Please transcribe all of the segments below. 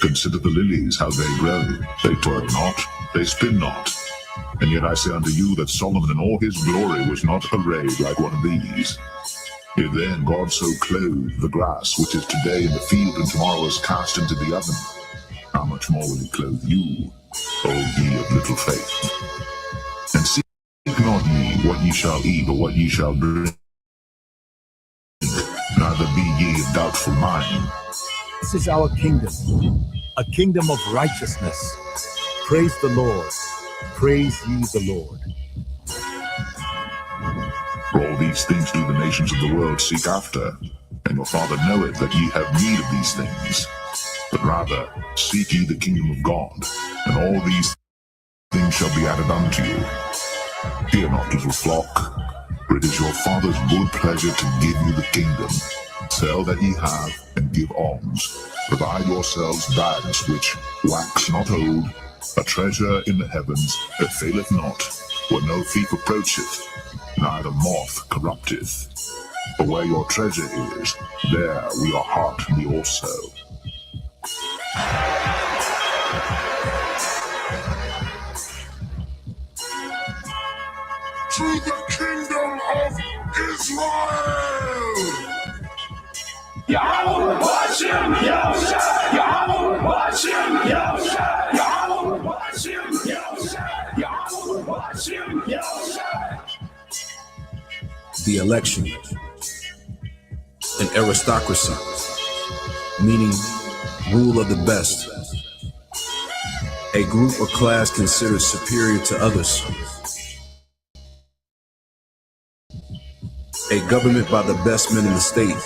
Consider the lilies, how they grow. They toil not, they spin not. And yet I say unto you that Solomon in all his glory was not arrayed like one of these. If then God so clothed the grass, which is today in the field and tomorrow is cast into the oven, how much more will he clothe you, O ye of little faith? And seek not ye what ye shall eat or what ye shall drink, neither be ye of doubtful mind. This is our kingdom, a kingdom of righteousness. Praise the Lord. Praise ye the Lord. For all these things do the nations of the world seek after, and your Father knoweth that ye have need of these things. But rather seek ye the kingdom of God, and all these things shall be added unto you. Fear not, little flock, for it is your Father's good pleasure to give you the kingdom. Sell that ye have, and give alms. Provide yourselves bags which wax not old, a treasure in the heavens that faileth not, where no thief approacheth, neither moth corrupteth. For where your treasure is, there will your heart be also. To the kingdom of Israel! Yahweh Hashem, Yahweh, Yahweh Hashem, Yahweh, Yahweh Hashem, Yahweh, Yahweh Hashem, Yahweh. The election, an aristocracy, meaning rule of the best, a group or class considered superior to others, a government by the best men in the state,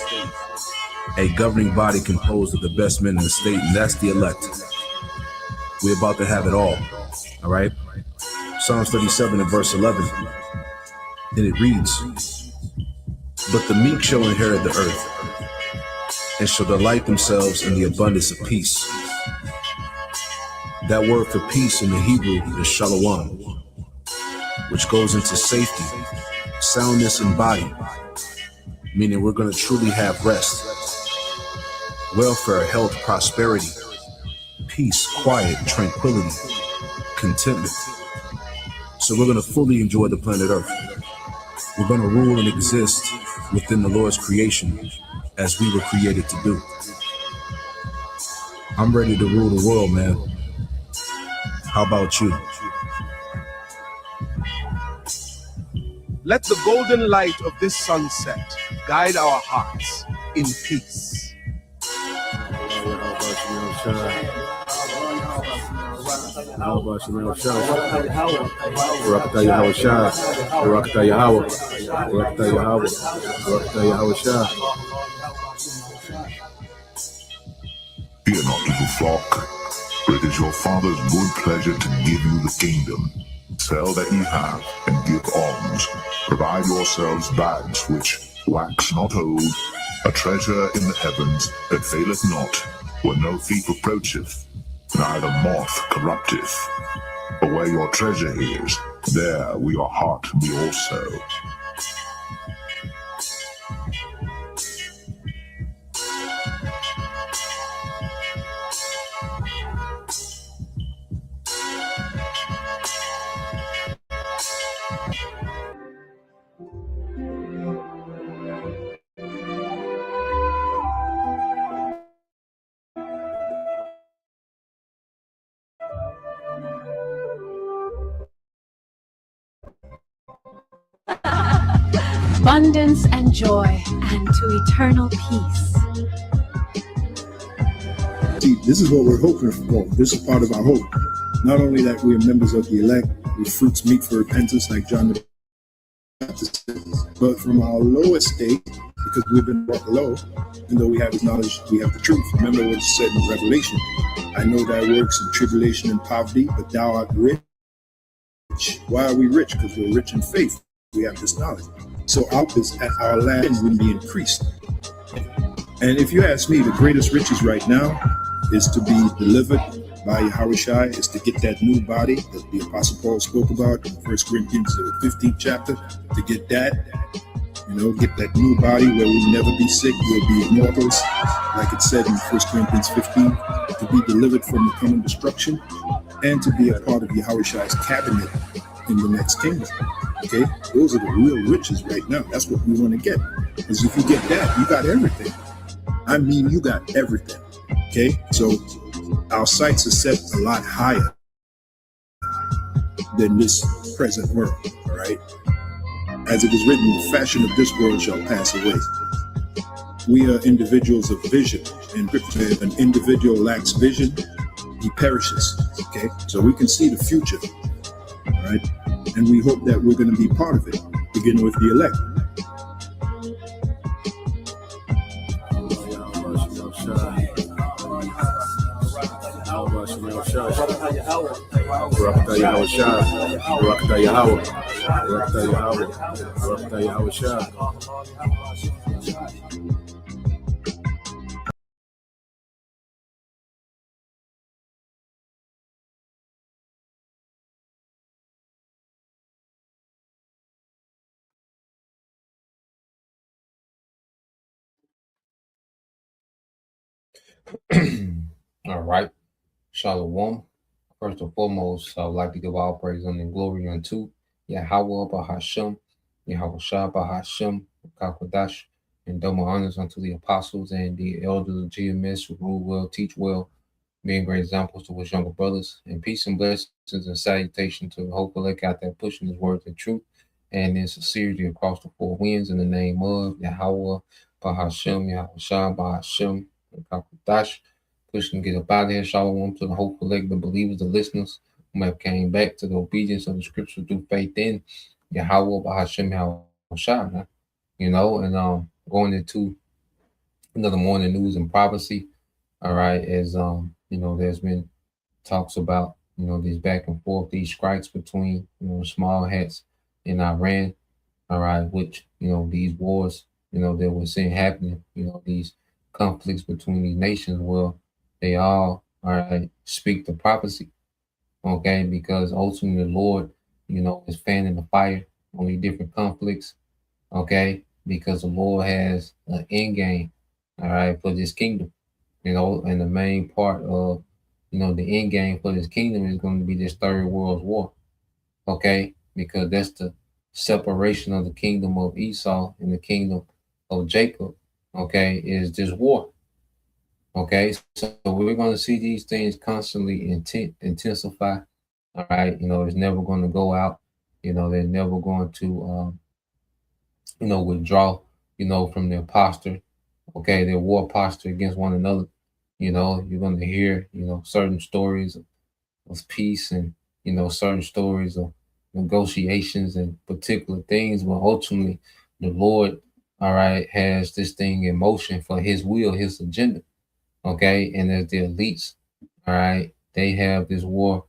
a governing body composed of the best men in the state, and that's the elect. We're about to have it all right? Psalms 37 and verse 11, and it reads, "But the meek shall inherit the earth, and shall delight themselves in the abundance of peace." That word for peace in the Hebrew is shalom, which goes into safety, soundness in body, meaning we're going to truly have rest, welfare, health, prosperity, peace, quiet, tranquility, contentment. So we're going to fully enjoy the planet Earth. We're going to rule and exist within the Lord's creation as we were created to do. I'm ready to rule the world, man. How about you? Let the golden light of this sunset guide our hearts in peace. Fear not, little flock, for it is your Father's good pleasure to give you the kingdom. Sell that ye have, and give alms. Provide yourselves bags which wax not old, a treasure in the heavens that faileth not, where no thief approacheth, neither moth corrupteth. For where your treasure is, there will your heart be also. Abundance and joy, and to eternal peace. See, this is what we're hoping for. This is part of our hope. Not only that we are members of the elect, with fruits meet for repentance, like John the Baptist says, but from our low estate, because we've been brought low, and though we have his knowledge, we have the truth. Remember what it said in Revelation. I know thy works in tribulation and poverty, but thou art rich. Why are we rich? Because we're rich in faith. We have this knowledge. So our land will be increased. And if you ask me, the greatest riches right now is to be delivered by Yahushua is to get that new body that the Apostle Paul spoke about in 1 Corinthians 15th chapter, to get that, get that new body where we'll never be sick, we'll be immortals, like it said in 1 Corinthians 15, to be delivered from the coming destruction, and to be a part of Yahushua's cabinet in the next kingdom. Okay, those are the real riches right now. That's what we want to get. Because if you get that, you got everything. I mean, you got everything. Okay, so our sights are set a lot higher than this present world. All right, as it is written, the fashion of this world shall pass away. We are individuals of vision, and if an individual lacks vision, he perishes. Okay, so we can see the future. All right, and we hope that we're going to be part of it, beginning with the elect. All right. Shalom. First and foremost, I would like to give all praise and glory unto Yahweh Bahashem, Yahweh Shah Bahashem, Kakwadash, and double honors unto the apostles and the elders of GMS who rule well, teach well, being great examples to his younger brothers. And peace and blessings and salutation to the whole collect out there pushing his words and truth and in sincerity across the four winds in the name of Yahweh Bahashem, Yahweh Shah Bahashem, Kakwadash. Pushing to get up out of here. Shalom to the whole collect, the believers, the listeners who have came back to the obedience of the scripture through faith in Yahweh Bahashem Yahushua. And going into another morning news and prophecy. All right, as there's been talks about these back and forth, these strikes between small hats in Iran. All right, which these wars that we're seeing happening. These conflicts between these nations. Well, they all right speak the prophecy, okay? Because ultimately the Lord, is fanning the fire on these different conflicts, okay? Because the Lord has an end game, all right, for this kingdom, and the main part of the end game for this kingdom is going to be this third world war, okay? Because that's the separation of the kingdom of Esau and the kingdom of Jacob, okay? Is this war. Okay, so we're going to see these things constantly intensify. All right, it's never going to go out. They're never going to, withdraw, from their posture. Okay, their war posture against one another. You're going to hear, certain stories of peace and, certain stories of negotiations and particular things. But ultimately, the Lord, all right, has this thing in motion for his will, his agenda. Okay, and as the elites, all right, they have this war,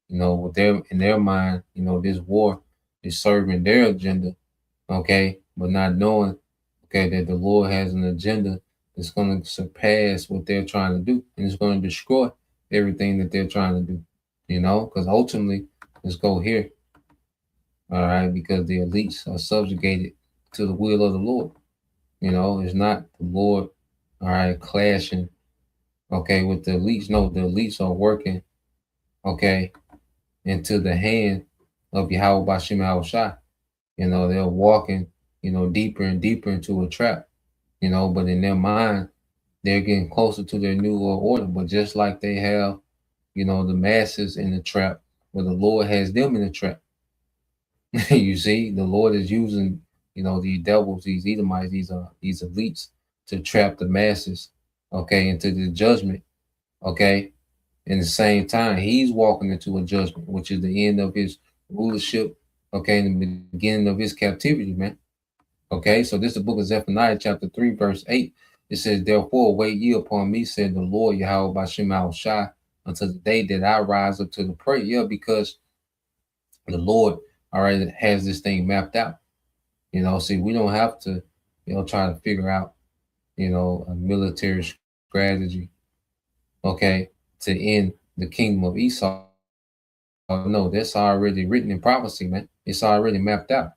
with in their mind, this war is serving their agenda, okay, but not knowing, okay, that the Lord has an agenda that's going to surpass what they're trying to do, and it's going to destroy everything that they're trying to do, because ultimately, let's go here, all right, because the elites are subjugated to the will of the Lord, it's not the Lord, all right, clashing. Okay, with the elites, no, the elites are working, okay, into the hand of Yahweh Bashim Yahushua. They're walking, deeper and deeper into a trap, but in their mind, they're getting closer to their new world order. But just like they have, the masses in the trap, where the Lord has them in the trap. You see, the Lord is using, these devils, these Edomites, these elites to trap the masses, okay, into the judgment. Okay. In the same time, he's walking into a judgment, which is the end of his rulership. Okay. In the beginning of his captivity, man. Okay. So this is the book of Zephaniah, chapter 3, verse 8. It says, therefore, wait ye upon me, said the Lord, Yahweh Bashim Yahushua, until the day that I rise up to the prayer. Yeah, because the Lord, all right, has this thing mapped out. See, we don't have to, try to figure out, a military strategy, okay, to end the kingdom of Esau. No, that's already written in prophecy, man. It's already mapped out.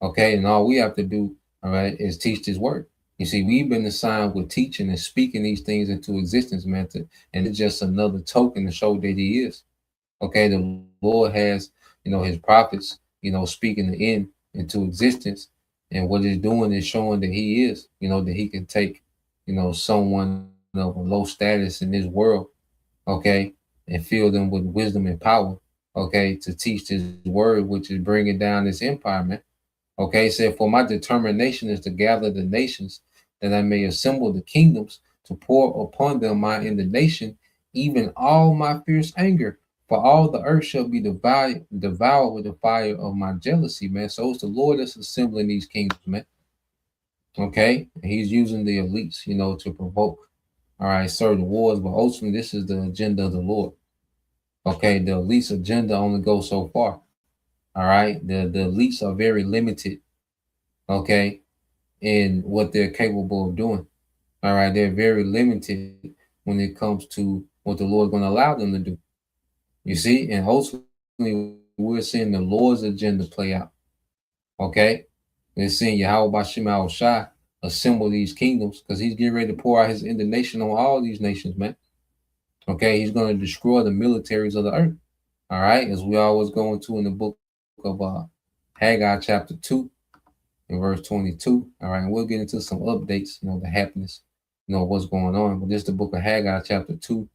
Okay, and all we have to do, all right, is teach this word. You see, we've been assigned with teaching and speaking these things into existence, man. And it's just another token to show that He is. Okay, the Lord has, His prophets, speaking the end into existence, and what it's doing is showing that He is, that He can take, someone of a low status in this world, okay, and fill them with wisdom and power, okay, to teach this word, which is bringing down this empire, man. Okay, it said, for my determination is to gather the nations, that I may assemble the kingdoms, to pour upon them my indignation, even all my fierce anger. For all the earth shall be devoured with the fire of my jealousy, man. So it's the Lord that's assembling these kingdoms, man. Okay, He's using the elites, to provoke, all right, certain wars, but ultimately this is the agenda of the Lord. Okay, the elites' agenda only goes so far. All right, the elites are very limited, okay, in what they're capable of doing. All right, they're very limited when it comes to what the Lord's going to allow them to do. You see, and ultimately we're seeing the Lord's agenda play out. Okay, we're seeing Yahweh Bashim Shai assemble these kingdoms because He's getting ready to pour out His indignation on all these nations, man. Okay, He's going to destroy the militaries of the earth. All right, as we always go into in the book of Haggai chapter 2 in verse 22. All right, and we'll get into some updates, the happiness, what's going on. But this is the book of Haggai chapter 2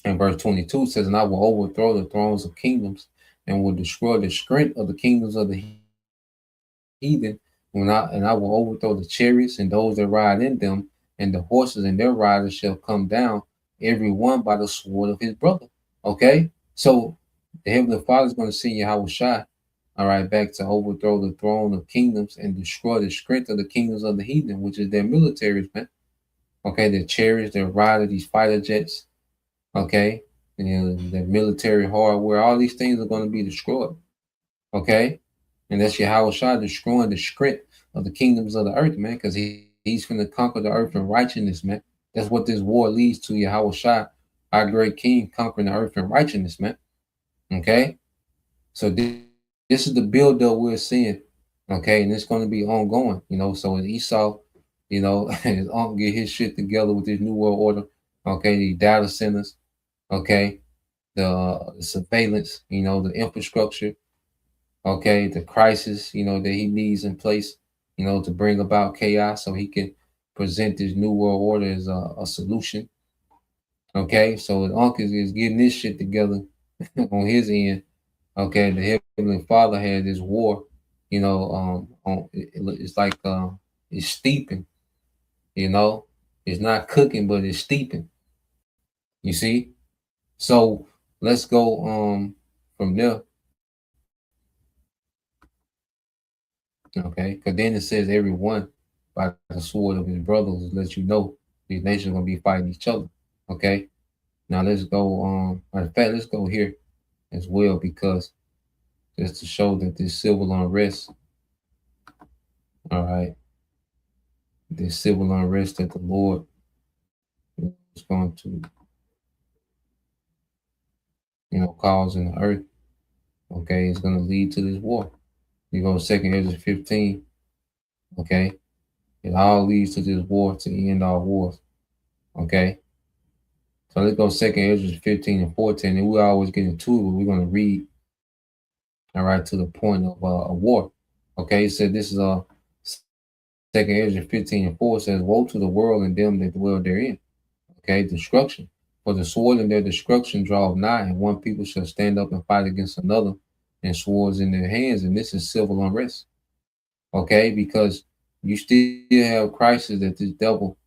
and verse 22 says, and I will overthrow the thrones of kingdoms and will destroy the strength of the kingdoms of the heathen. And I will overthrow the chariots and those that ride in them, and the horses and their riders shall come down, every one by the sword of his brother. Okay, so the Heavenly Father is going to send Yahweh Shai, all right, back to overthrow the throne of kingdoms and destroy the strength of the kingdoms of the heathen, which is their militaries, man. Okay, their chariots, their riders, these fighter jets, okay, and their military hardware, all these things are going to be destroyed. Okay, and that's Yahweh Shai destroying the strength of the kingdoms of the earth, man, because he's going to conquer the earth in righteousness, man. That's what this war leads to, Yahweh Shai, our great king, conquering the earth in righteousness, man. Okay, so this is the build-up we're seeing, okay, and it's going to be ongoing, so Esau, is on get his shit together with this new world order, okay, the data centers, okay, the surveillance, the infrastructure, okay, the crisis, that he needs in place, to bring about chaos so he can present this new world order as a solution. Okay, so the uncle is getting this shit together on his end. Okay, the Heavenly Father had this war, it's like it's steeping, it's not cooking, but it's steeping. You see? So let's go from there. Okay, because then it says everyone by the sword of his brothers lets you know these nations are gonna be fighting each other. Okay. Now let's go in fact, let's go here as well, because just to show that this civil unrest, all right, this civil unrest that the Lord is going to, cause in the earth, okay, it's going to lead to this war. You go 2nd Ezra 15, okay, it all leads to this war to end all wars, okay. So let's go 2nd Ezra 15 and 14, and we always get into it, but we're going to read, all right, to the point of a war. Okay, so this is 2nd Ezra 15 and 4 says, woe to the world and them that dwell therein. Okay, destruction. For the sword and their destruction draweth nigh, and one people shall stand up and fight against another, and swords in their hands, and this is civil unrest. Okay, because you still have crisis that this devil,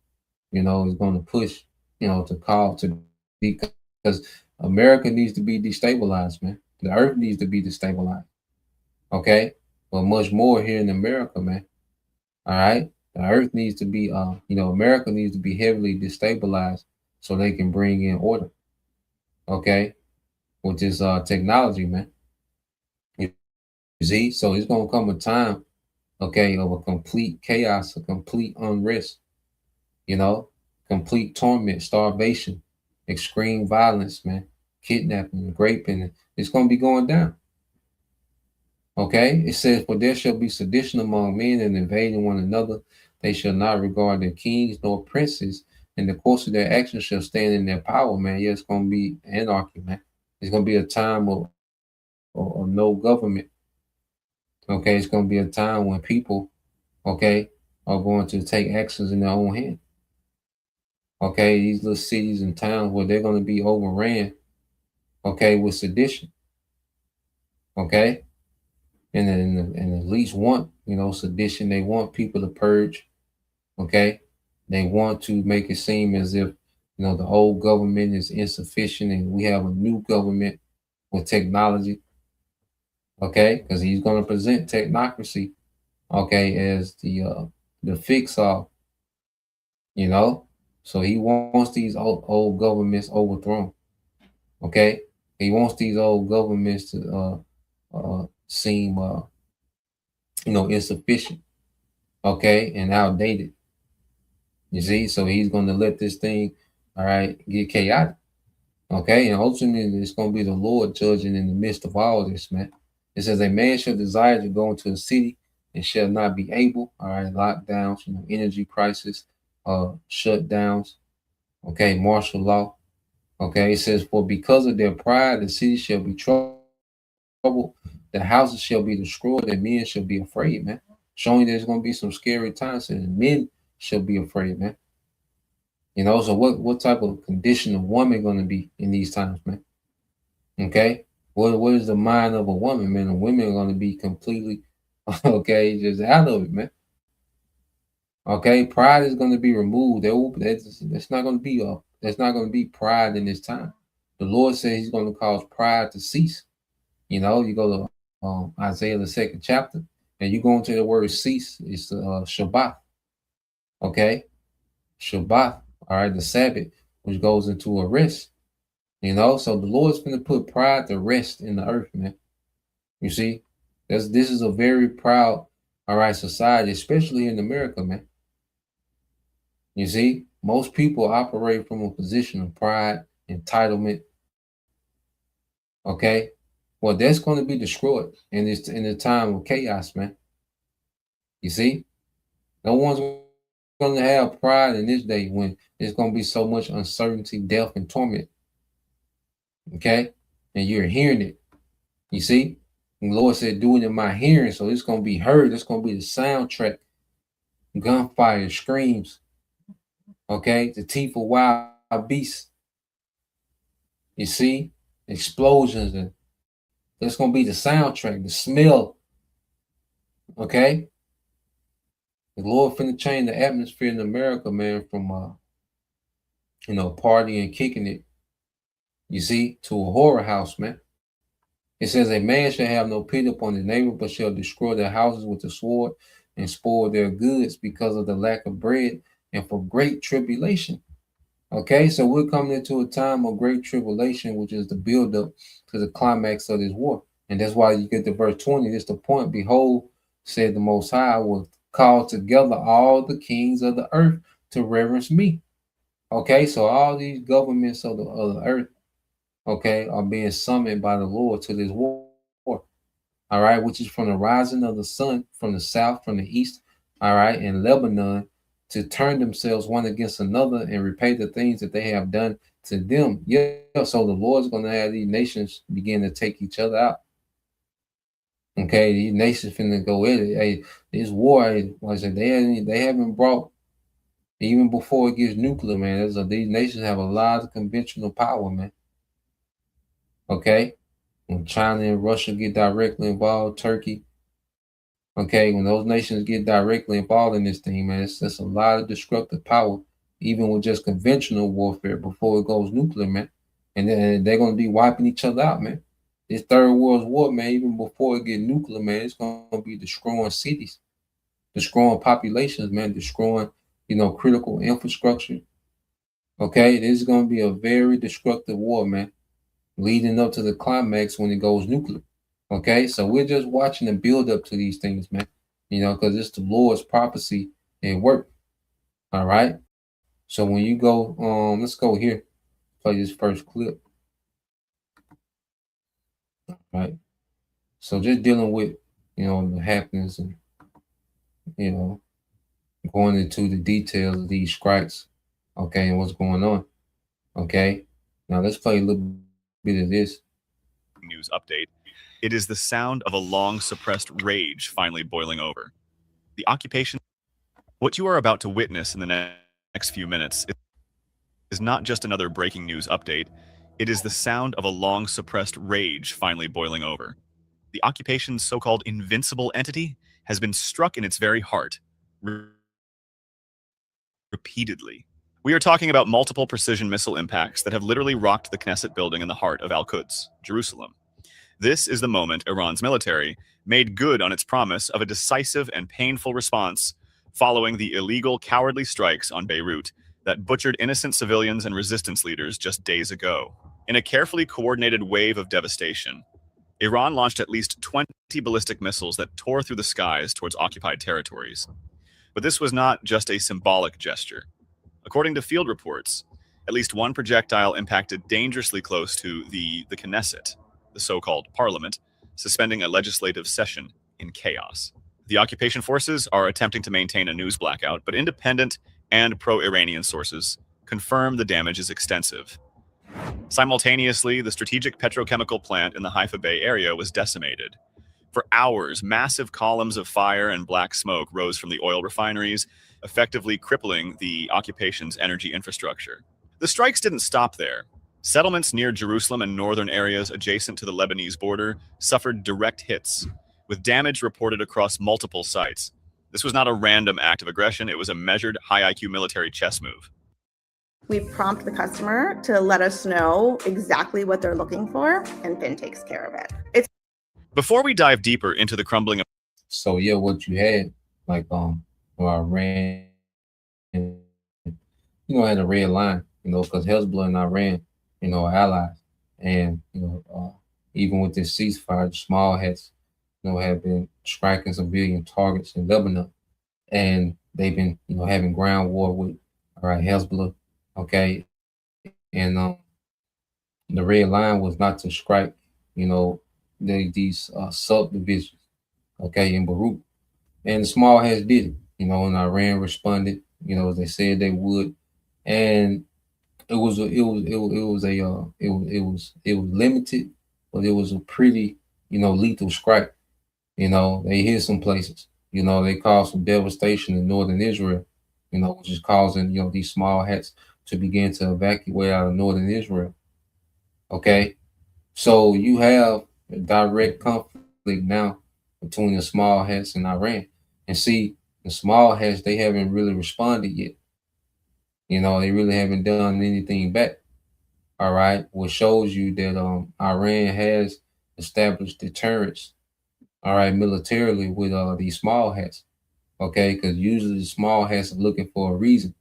is going to push, to call to be, because America needs to be destabilized, man. The earth needs to be destabilized. Okay, but much more here in America, man. All right, the earth needs to be, America needs to be heavily destabilized so they can bring in order. Okay, with this technology, man. You see, so it's gonna come a time, okay, of a complete chaos, a complete unrest, complete torment, starvation. extreme violence, man, kidnapping, raping. It's going to be going down. Okay, it says, "For there shall be sedition among men and invading one another. They shall not regard their kings nor princes, and the course of their actions shall stand in their power." Man, yeah, it's going to be anarchy, man. It's going to be a time of no government. Okay, it's going to be a time when people, okay, are going to take actions in their own hand. Okay, these little cities and towns where they're going to be overran, okay, with sedition. Okay, and at least want, sedition. They want people to purge. Okay, they want to make it seem as if the old government is insufficient and we have a new government with technology. Okay, because he's going to present technocracy, okay, as the fix all. So he wants these old governments overthrown. Okay, he wants these old governments to seem insufficient. Okay, and outdated. You see, so he's going to let this thing, all right, get chaotic. Okay, and ultimately it's going to be the Lord judging in the midst of all this, man. It says, "A man shall desire to go into a city and shall not be able." All right, lockdowns, energy crisis, shutdowns. Okay, martial law. Okay, it says, "For because of their pride, the city shall be troubled, the houses shall be destroyed, and men shall be afraid," man. Showing there's going to be some scary times, and men shall be afraid, man. So what type of condition of woman going to be in these times, man? Okay, what is the mind of a woman, man? And women are going to be completely, okay, just out of it, man. Okay, pride is going to be removed. That's not going to be that's not going to be pride in this time. The Lord says He's going to cause pride to cease. You go to Isaiah the 2nd chapter, and you go into the word cease. It's Shabbat. Okay, Shabbat. All right, the Sabbath, which goes into a rest. So the Lord's going to put pride to rest in the earth, man. You see, this is a very proud, all right, society, especially in America, man. You see, most people operate from a position of pride, entitlement. Okay, well, that's going to be destroyed in the time of chaos, man. You see, no one's going to have pride in this day when there's going to be so much uncertainty, death, and torment. Okay, and you're hearing it. You see, and the Lord said, "Do it in my hearing," so it's going to be heard. It's going to be the soundtrack, gunfire, screams. Okay, the teeth of wild beasts. You see, explosions, and that's going to be the soundtrack, the smell. Okay, the Lord finna change the atmosphere in America, man, from partying, kicking it. You see, to a horror house, man. It says, "A man shall have no pity upon his neighbor, but shall destroy their houses with the sword and spoil their goods because of the lack of bread and for great tribulation." Okay, so we're coming into a time of great tribulation, which is the buildup to the climax of this war. And that's why you get to verse 20. It's the point. "Behold, said the Most High, I will call together all the kings of the earth to reverence me." Okay, so all these governments of the earth, okay, are being summoned by the Lord to this war. All right, which is from the rising of the sun, from the south, from the east, all right, in Lebanon, to turn themselves one against another and repay the things that they have done to them. Yeah, so the Lord's going to have these nations begin to take each other out. Okay, these nations finna go at it. Hey, this war, like I said, they haven't brought, even before it gets nuclear, man. These nations have a lot of conventional power, man. Okay, when China and Russia get directly involved, Turkey. Okay, when those nations get directly involved in this thing, man, it's a lot of destructive power, even with just conventional warfare before it goes nuclear, man. And then they're gonna be wiping each other out, man. This third world war, man, even before it get nuclear, man, it's gonna be destroying cities, destroying populations, man, destroying, critical infrastructure. Okay, this is gonna be a very destructive war, man, leading up to the climax when it goes nuclear. Okay, so we're just watching the build up to these things, man. Because it's the Lord's prophecy at work. All right. So when you go, let's go here. play this first clip. Right. So just dealing with, the happenings and, going into the details of these strikes, okay, and what's going on. Okay. Now let's play a little bit of this. News update. It is the sound of a long suppressed rage finally boiling over. The occupation. What you are about to witness in the next few minutes is not just another breaking news update. It is the sound of a long suppressed rage finally boiling over. The occupation's so-called invincible entity has been struck in its very heart repeatedly. We are talking about multiple precision missile impacts that have literally rocked the Knesset building in the heart of Al-Quds, Jerusalem. This is the moment Iran's military made good on its promise of a decisive and painful response following the illegal, cowardly strikes on Beirut that butchered innocent civilians and resistance leaders just days ago. In a carefully coordinated wave of devastation, Iran launched at least 20 ballistic missiles that tore through the skies towards occupied territories. But this was not just a symbolic gesture. According to field reports, at least one projectile impacted dangerously close to the Knesset, the so-called parliament, suspending a legislative session in chaos. The occupation forces are attempting to maintain a news blackout, but independent and pro-Iranian sources confirm the damage is extensive. Simultaneously, the strategic petrochemical plant in the Haifa Bay area was decimated. For hours, massive columns of fire and black smoke rose from the oil refineries, effectively crippling the occupation's energy infrastructure. The strikes didn't stop there. Settlements near Jerusalem and northern areas adjacent to the Lebanese border suffered direct hits, with damage reported across multiple sites. This was not a random act of aggression, it was a measured, high IQ military chess move. We prompt the customer to let us know exactly what they're looking for, and Finn takes care of it. Before we dive deeper into the crumbling of... So yeah, what you had, like Iran, had a red line, because Hezbollah and Iran, are allies. And, even with this ceasefire, the small hats, have been striking civilian targets in Lebanon. And they've been, having ground war with, Hezbollah, okay? And the red line was not to strike, these subdivisions, okay, in Beirut. And the small hats did it, and Iran responded, as they said they would. And it was limited, but it was a pretty, lethal strike. They hit some places. They caused some devastation in northern Israel, which is causing, these small hats to begin to evacuate out of northern Israel. Okay. So you have a direct conflict now between the small hats and Iran. And see, the small hats, they haven't really responded yet. They really haven't done anything back. All right. Which shows you that Iran has established deterrence, all right, militarily with these small hats. Okay, because usually the small hats are looking for a reason.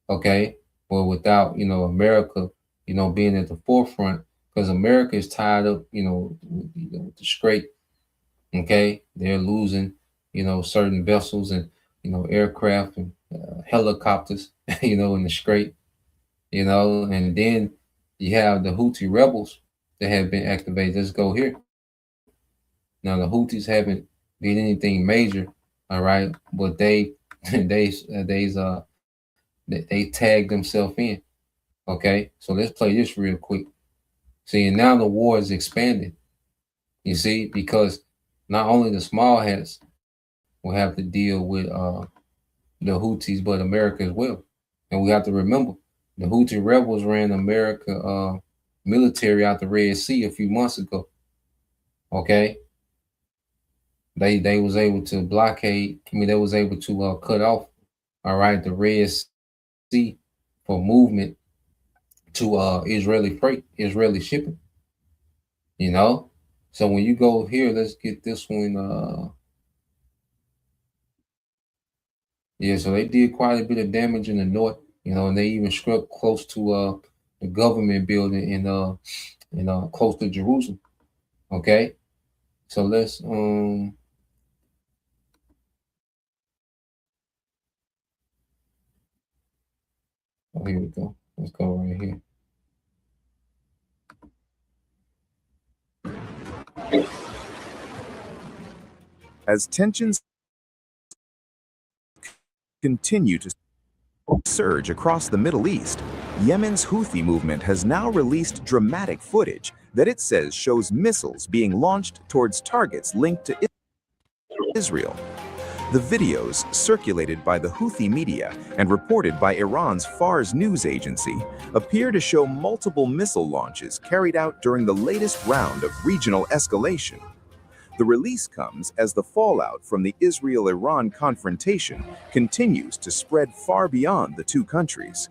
Okay. But without, America, being at the forefront, because America is tied up, with the Strait. Okay, they're losing, certain vessels and, aircraft and helicopters, in the Strait, and then you have the Houthi rebels that have been activated. Let's go here. Now the Houthis haven't did anything major, all right, but they tagged themselves in. Okay, so let's play this real quick. See, and now the war is expanding. You see, because not only the small hats will have to deal with the Houthis, but America as well. And we have to remember, the Houthi rebels ran America military out the Red Sea a few months ago. Okay, they was able to blockade. They was able to cut off, all right, the Red Sea for movement to Israeli freight, Israeli shipping. So when you go here, let's get this one. Yeah, so they did quite a bit of damage in the north, and they even struck close to the government building in close to Jerusalem. Okay, so let's oh, here we go. Let's go right here. As tensions continue to surge across the Middle East, Yemen's Houthi movement has now released dramatic footage that it says shows missiles being launched towards targets linked to Israel. The videos, circulated by the Houthi media and reported by Iran's Fars news agency, appear to show multiple missile launches carried out during the latest round of regional escalation. The release comes as the fallout from the Israel-Iran confrontation continues to spread far beyond the two countries.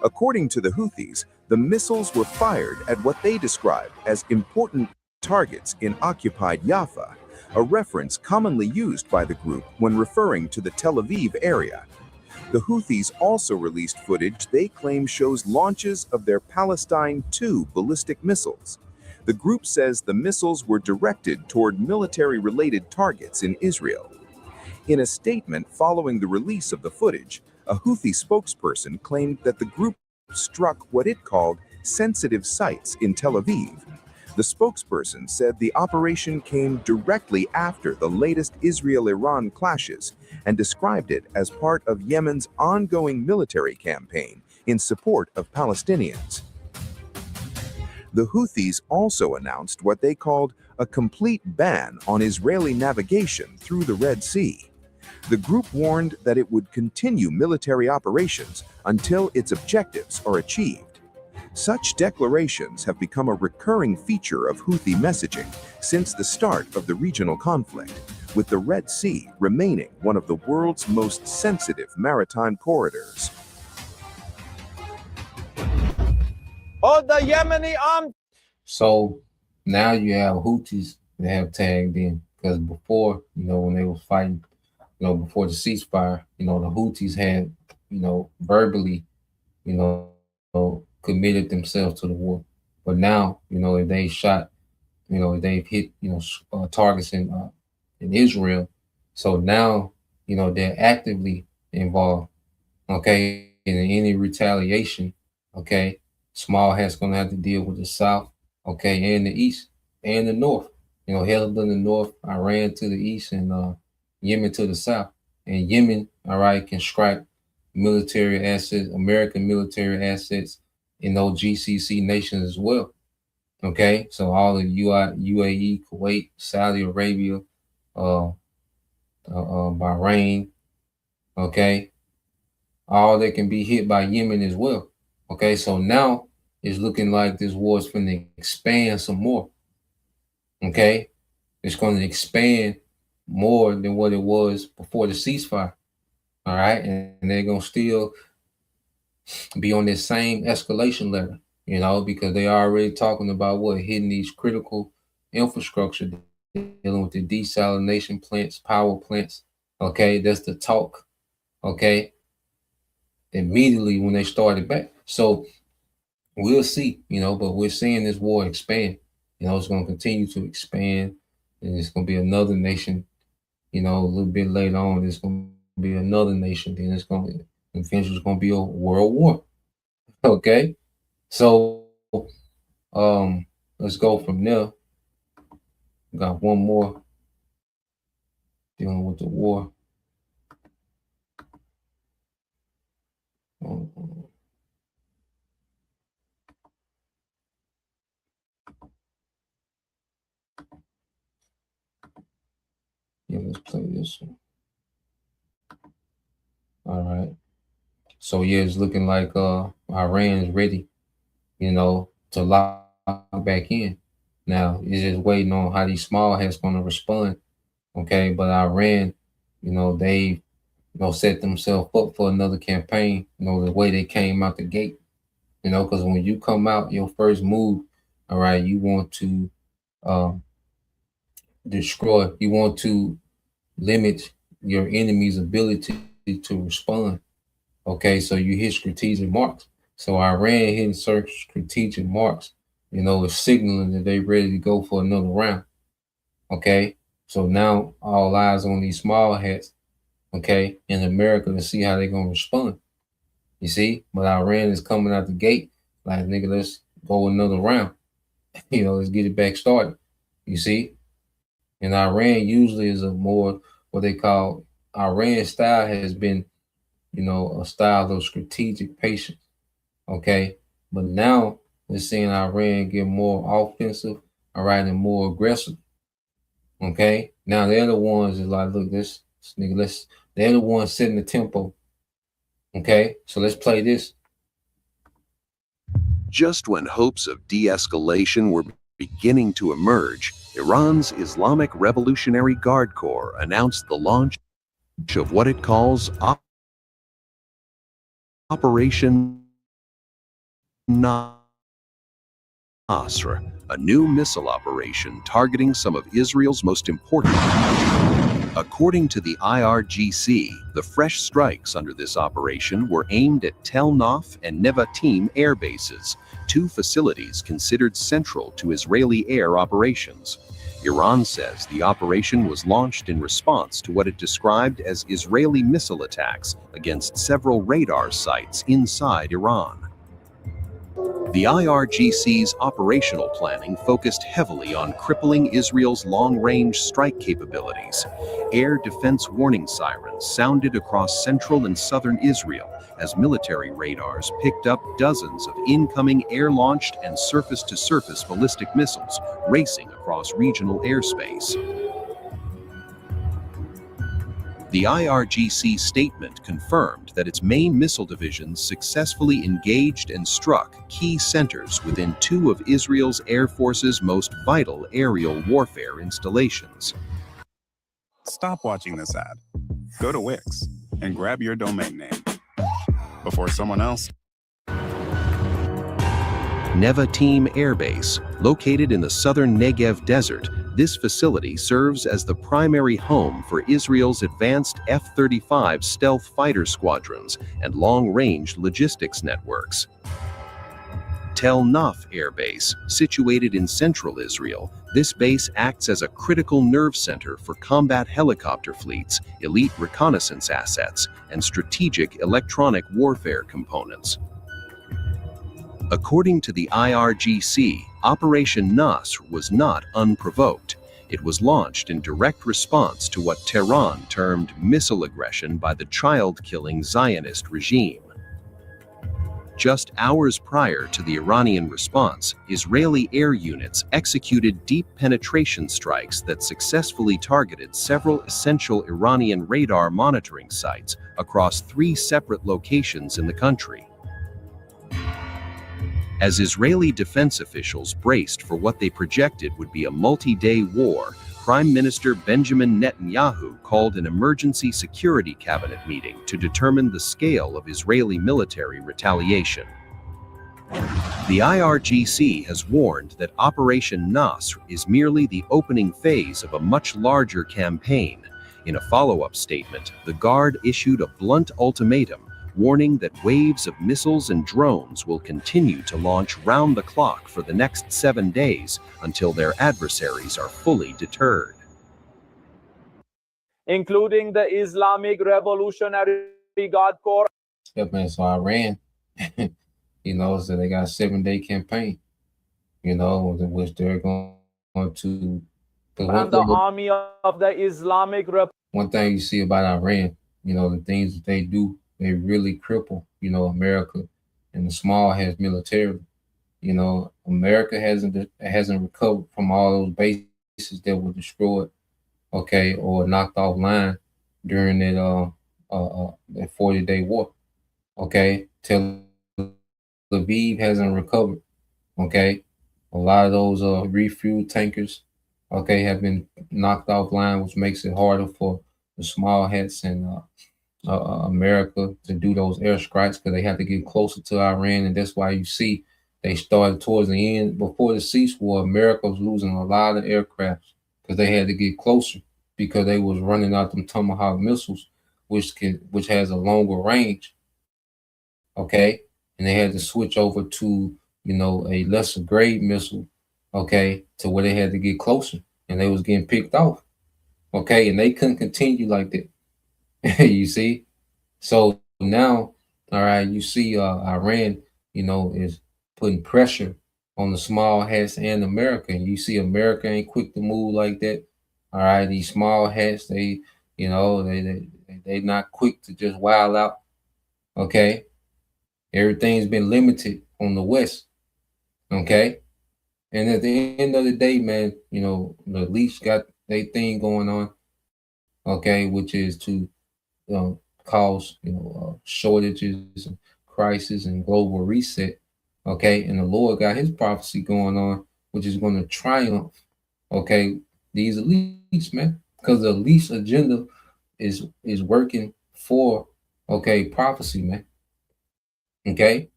According to the Houthis, the missiles were fired at what they described as important targets in occupied Jaffa, a reference commonly used by the group when referring to the Tel Aviv area. The Houthis also released footage they claim shows launches of their Palestine II ballistic missiles. The group says the missiles were directed toward military-related targets in Israel. In a statement following the release of the footage, a Houthi spokesperson claimed that the group struck what it called sensitive sites in Tel Aviv. The spokesperson said the operation came directly after the latest Israel-Iran clashes and described it as part of Yemen's ongoing military campaign in support of Palestinians. The Houthis also announced what they called a complete ban on Israeli navigation through the Red Sea. The group warned that it would continue military operations until its objectives are achieved. Such declarations have become a recurring feature of Houthi messaging since the start of the regional conflict, with the Red Sea remaining one of the world's most sensitive maritime corridors. So now you have Houthis that have tagged in, because before, when they was fighting, before the ceasefire, the Houthis had, verbally, committed themselves to the war. But now, if they shot, if they've hit, targets in Israel, so now, they're actively involved, okay, in any retaliation, okay. Small Hat's gonna have to deal with the South, okay, and the East and the North. Held in the North, Iran to the East, and Yemen to the South. And Yemen, all right, can strike military assets, American military assets in those GCC nations as well. Okay, so all the UAE, Kuwait, Saudi Arabia, Bahrain, okay, all that can be hit by Yemen as well. Okay, so now it's looking like this war is going to expand some more. Okay, it's going to expand more than what it was before the ceasefire. All right, and they're going to still be on this same escalation level, because they are already talking about hitting these critical infrastructure, dealing with the desalination plants, power plants. Okay, that's the talk. Okay, immediately when they started back. So we'll see, but we're seeing this war expand. It's going to continue to expand, and it's going to be another nation, a little bit later on, it's going to be another nation, then it's going to eventually going to be a world war. Okay, so let's go from there. Got one more dealing with the war. Yeah, let's play this one. All right. So yeah, it's looking like Iran is ready, to lock back in. Now it's just waiting on how these small hats going to respond. Okay, but Iran, they set themselves up for another campaign, the way they came out the gate. Because when you come out, your first move, all right, you want to destroy, you want to limit your enemy's ability to respond. Okay, so you hit strategic marks. So Iran hitting certain strategic marks, is signaling that they're ready to go for another round. Okay, so now all eyes on these small hats, okay, in America to see how they're going to respond. You see, but Iran is coming out the gate like, nigga, let's go another round. Let's get it back started. You see? And Iran usually is a more what they call Iran style has been, a style of strategic patience. Okay. But now we're seeing Iran get more offensive, all right, and more aggressive. Okay. Now they're the ones that like, look, this nigga, they're the ones setting the tempo. Okay. So let's play this. Just when hopes of de-escalation were beginning to emerge, Iran's Islamic Revolutionary Guard Corps announced the launch of what it calls Operation Nasr, a new missile operation targeting some of Israel's most important. According to the IRGC, the fresh strikes under this operation were aimed at Tel Naf and Nevatim air bases, two facilities considered central to Israeli air operations. Iran says the operation was launched in response to what it described as Israeli missile attacks against several radar sites inside Iran. The IRGC's operational planning focused heavily on crippling Israel's long-range strike capabilities. Air defense warning sirens sounded across central and southern Israel as military radars picked up dozens of incoming air-launched and surface-to-surface ballistic missiles racing across regional airspace. The IRGC statement confirmed that its main missile divisions successfully engaged and struck key centers within two of Israel's Air Force's most vital aerial warfare installations. Stop watching this ad. Go to Wix and grab your domain name before someone else. Nevatim Air Base, located in the southern Negev desert, this facility serves as the primary home for Israel's advanced F-35 stealth fighter squadrons and long-range logistics networks. Tel Naf Air Base, situated in central Israel, this base acts as a critical nerve center for combat helicopter fleets, elite reconnaissance assets, and strategic electronic warfare components. According to the IRGC, Operation Nasr was not unprovoked. It was launched in direct response to what Tehran termed missile aggression by the child-killing Zionist regime. Just hours prior to the Iranian response, Israeli air units executed deep penetration strikes that successfully targeted several essential Iranian radar monitoring sites across 3 separate locations in the country. As Israeli defense officials braced for what they projected would be a multi-day war, Prime Minister Benjamin Netanyahu called an emergency security cabinet meeting to determine the scale of Israeli military retaliation. The IRGC has warned that Operation Nasr is merely the opening phase of a much larger campaign. In a follow-up statement, the Guard issued a blunt ultimatum warning that waves of missiles and drones will continue to launch round the clock for the next 7 days until their adversaries are fully deterred. Including the Islamic Revolutionary Guard Corps. Yep, man, so Iran, so they got a 7-day campaign, in which they're going to... And the army of the Islamic Republic. One thing you see about Iran, the things that they do, they really cripple, America and the small heads militarily. America hasn't recovered from all those bases that were destroyed, okay, or knocked offline during that 40-day war. Okay, Tel Aviv hasn't recovered. Okay, a lot of those refuel tankers, okay, have been knocked offline, which makes it harder for the small hats and America to do those airstrikes because they have to get closer to Iran, and that's why you see they started towards the end. Before the cease war, America was losing a lot of aircraft because they had to get closer because they was running out them Tomahawk missiles, which has a longer range. Okay, and they had to switch over to a lesser grade missile. Okay, to where they had to get closer, and they was getting picked off. Okay, and they couldn't continue like that. You see, so now, all right, you see, Iran, is putting pressure on the small hats and America. And you see America ain't quick to move like that. All right, these small hats, they, you know, they not quick to just wild out. Okay. Everything's been limited on the West. Okay. And at the end of the day, man, you know, the elites got their thing going on. Okay, which is to cause shortages, and crisis, and global reset. Okay, and the Lord got His prophecy going on, which is going to triumph. Okay, these elites, man, because the elites agenda is working for prophecy, man. Okay,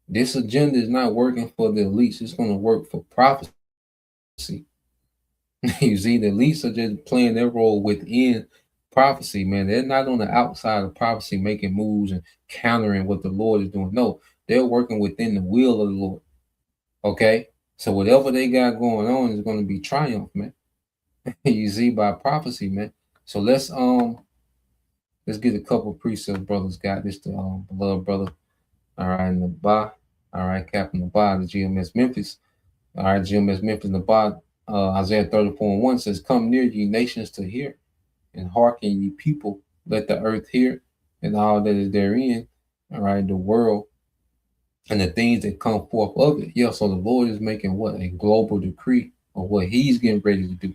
this agenda is not working for the elites; it's going to work for prophecy. You see, the elites are just playing their role within prophecy, man. They're not on the outside of prophecy making moves and countering what the Lord is doing. No, they're working within the will of the Lord. Okay? So whatever they got going on is going to be triumph, man. You see, by prophecy, man. So let's get a couple precepts brothers got. This the beloved brother. All right, in the bar. All right, Captain the bar, the GMS Memphis. All right, GMS Memphis in the bar. Isaiah 34:1 says, "Come near, ye nations, to hear, and hearken, ye people. Let the earth hear, and all that is therein." All right, the world and the things that come forth of it. Yeah, so the Lord is making what? A global decree of what He's getting ready to do.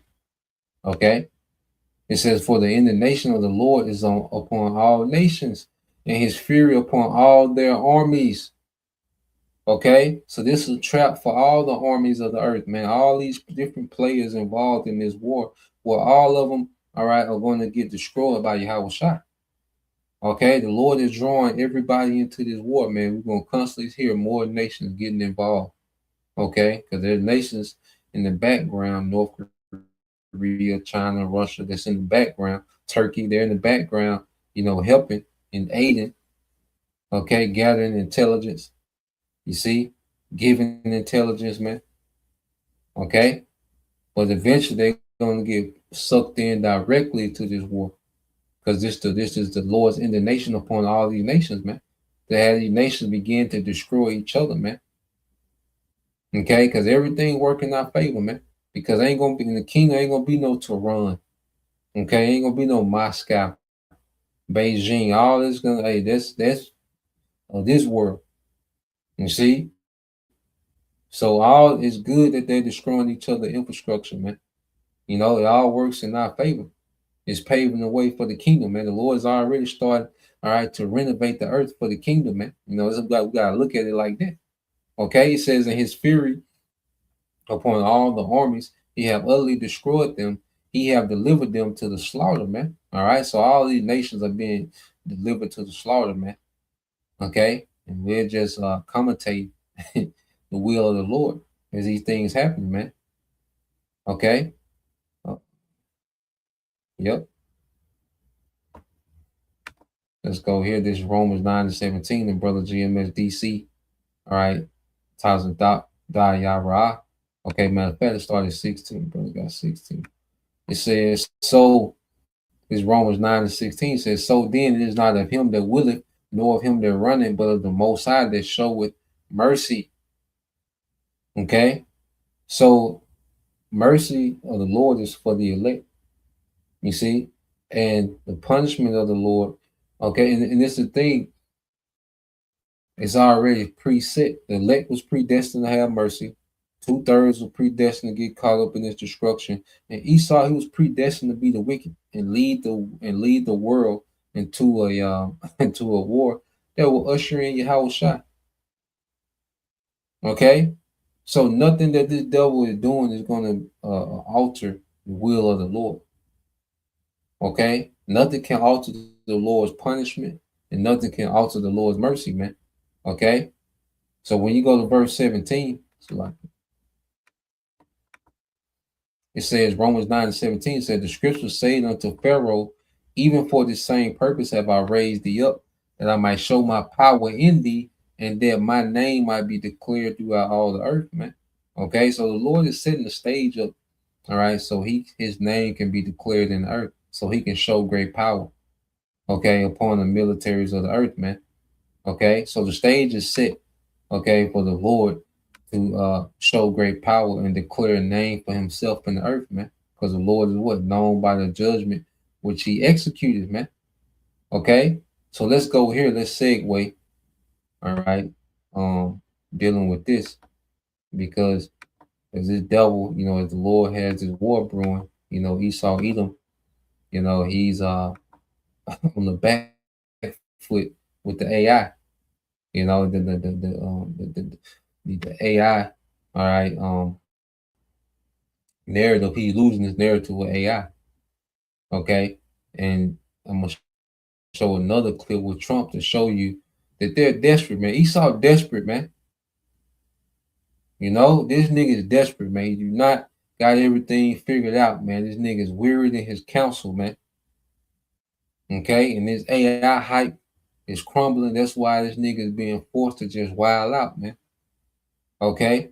Okay? It says, "For the indignation of the Lord is upon all nations, and His fury upon all their armies." Okay, so this is a trap for all the armies of the earth, man. All these different players involved in this war, where all of them, all right, are going to get destroyed by Yahweh Shai. Okay, the Lord is drawing everybody into this war, man. We're going to constantly hear more nations getting involved. Okay, because there's nations in the background, North Korea, China, Russia, that's in the background. Turkey, they're in the background, helping and aiding. Okay, gathering intelligence. You see, giving intelligence, man. Okay, but eventually they're going to get sucked in directly to this war, because this is the Lord's indignation upon all these nations, man. They have these nations begin to destroy each other, man. Okay, because everything working in our favor, man. Because ain't gonna be in the kingdom, ain't gonna be no Tehran. Okay, ain't gonna be no Moscow, Beijing. All this gonna that's this world. You see. So all is good that they're destroying each other infrastructure, man. It all works in our favor. It's paving the way for the kingdom, man. The Lord's already started, all right, to renovate the earth for the kingdom, man. We gotta look at it like that. Okay, it says in His fury upon all the armies, He have utterly destroyed them. He have delivered them to the slaughter, man. All right, so all these nations are being delivered to the slaughter, man. Okay, and we're just commentating the will of the Lord as these things happen, man. Okay. Yep. Let's go here. This is Romans 9:17, and brother GMS DC. All right. Thousand Da Yara. Okay, matter of fact, it started 16. Brother got 16. It says, so this Romans 9:16 says, so then it is not of him that willeth, nor of him that runneth, but of the Most High that showeth mercy. Okay. So mercy of the Lord is for the elect. You see, and the punishment of the Lord. Okay, and this is the thing. It's already preset. The elect was predestined to have mercy. 2/3 were predestined to get caught up in this destruction. And Esau, he was predestined to be the wicked and lead the world into a into a war that will usher in Yahweh Shai. Okay, so nothing that this devil is doing is going to alter the will of the Lord. Okay, nothing can alter the Lord's punishment, and nothing can alter the Lord's mercy, man. Okay, so when you go to verse 17, it says, Romans 9:17 said, the scriptures say unto Pharaoh, even for this same purpose have I raised thee up, that I might show my power in thee, and that my name might be declared throughout all the earth, man. Okay, so the Lord is setting the stage up, all right, so his name can be declared in the earth, so he can show great power, okay, upon the militaries of the earth, man. Okay, so the stage is set, okay, for the Lord to show great power and declare a name for himself in the earth, man. Because the Lord is what? Known by the judgment which he executed, man. Okay? So let's go here. Let's segue. All right. Dealing with this. Because as this devil, as the Lord has his war brewing, Esau Edom, he's on the back foot with the AI. The AI, all right, narrative. He's losing his narrative with AI. Okay, and I'm gonna show another clip with Trump to show you that they're desperate, man. Esau desperate, man. This nigga is desperate, man. He do not got everything figured out, man. This nigga is wearied in his counsel, man. Okay, and this AI hype is crumbling. That's why this nigga is being forced to just wild out, man. Okay,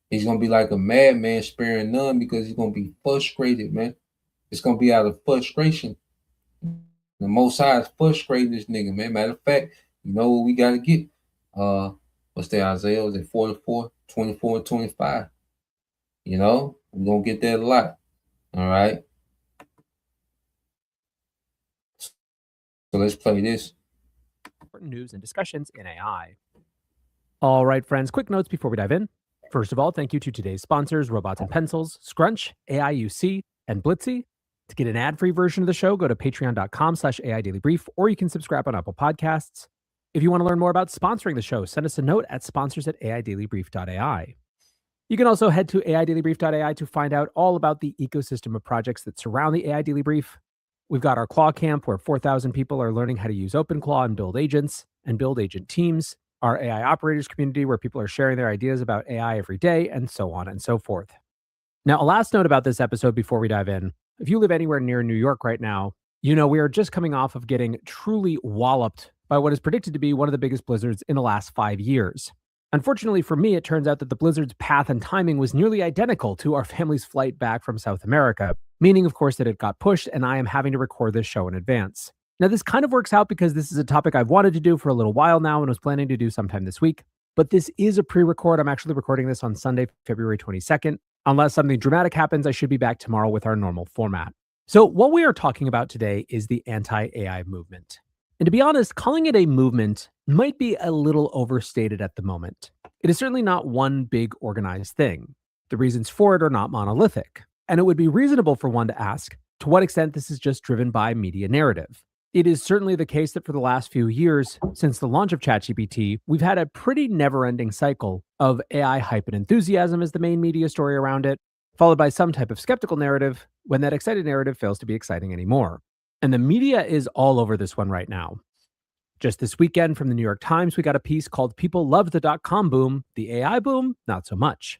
he's gonna be like a madman, sparing none, because he's gonna be frustrated, man. It's gonna be out of frustration. The Most High is frustrating this nigga, man. Matter of fact, you know what we gotta get? What's that, Isaiah? Was it 44, 24, and 25? We're gonna get that a lot. All right. So let's play this. Important news and discussions in AI. All right, friends, quick notes before we dive in. First of all, thank you to today's sponsors, Robots and Pencils, Scrunch, AIUC, and Blitzy. To get an ad-free version of the show, go to patreon.com/AIDailyBrief, or you can subscribe on Apple Podcasts. If you want to learn more about sponsoring the show, send us a note at sponsors@AIDailyBrief.ai. You can also head to AIDailyBrief.ai to find out all about the ecosystem of projects that surround the AI Daily Brief. We've got our Claw Camp, where 4,000 people are learning how to use OpenClaw and build agents and build agent teams. Our AI operators community, where people are sharing their ideas about AI every day, and so on and so forth. Now, a last note about this episode before we dive in. If you live anywhere near New York right now, we are just coming off of getting truly walloped by what is predicted to be one of the biggest blizzards in the last 5 years. Unfortunately for me, it turns out that the blizzard's path and timing was nearly identical to our family's flight back from South America, meaning, of course, that it got pushed and I am having to record this show in advance. Now, this kind of works out because this is a topic I've wanted to do for a little while now and was planning to do sometime this week, but this is a pre-record. I'm actually recording this on Sunday, February 22nd. Unless something dramatic happens, I should be back tomorrow with our normal format. So what we are talking about today is the anti-AI movement. And to be honest, calling it a movement might be a little overstated at the moment. It is certainly not one big organized thing. The reasons for it are not monolithic. And it would be reasonable for one to ask to what extent this is just driven by media narrative. It is certainly the case that for the last few years, since the launch of ChatGPT, we've had a pretty never-ending cycle of AI hype and enthusiasm as the main media story around it, followed by some type of skeptical narrative when that excited narrative fails to be exciting anymore. And the media is all over this one right now. Just this weekend from the New York Times, we got a piece called "People Loved the .com Boom, the AI Boom, Not So Much."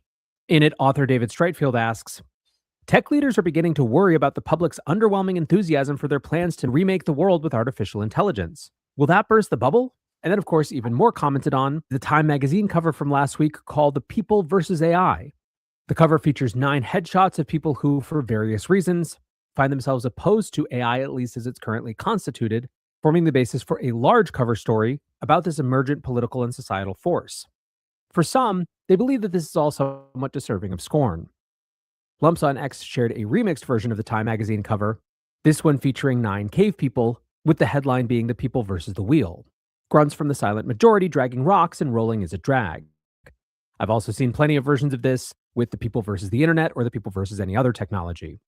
In it, author David Streitfeld asks, tech leaders are beginning to worry about the public's underwhelming enthusiasm for their plans to remake the world with artificial intelligence. Will that burst the bubble? And then, of course, even more commented on, the Time magazine cover from last week called "The People versus AI." The cover features 9 headshots of people who, for various reasons, find themselves opposed to AI, at least as it's currently constituted, forming the basis for a large cover story about this emergent political and societal force. For some, they believe that this is all somewhat deserving of scorn. Lumps on X shared a remixed version of the Time magazine cover, this one featuring 9 cave people, with the headline being "The People versus the Wheel. Grunts from the silent majority dragging rocks and rolling is a drag." I've also seen plenty of versions of this with "The People versus the internet" or "The People versus any other technology."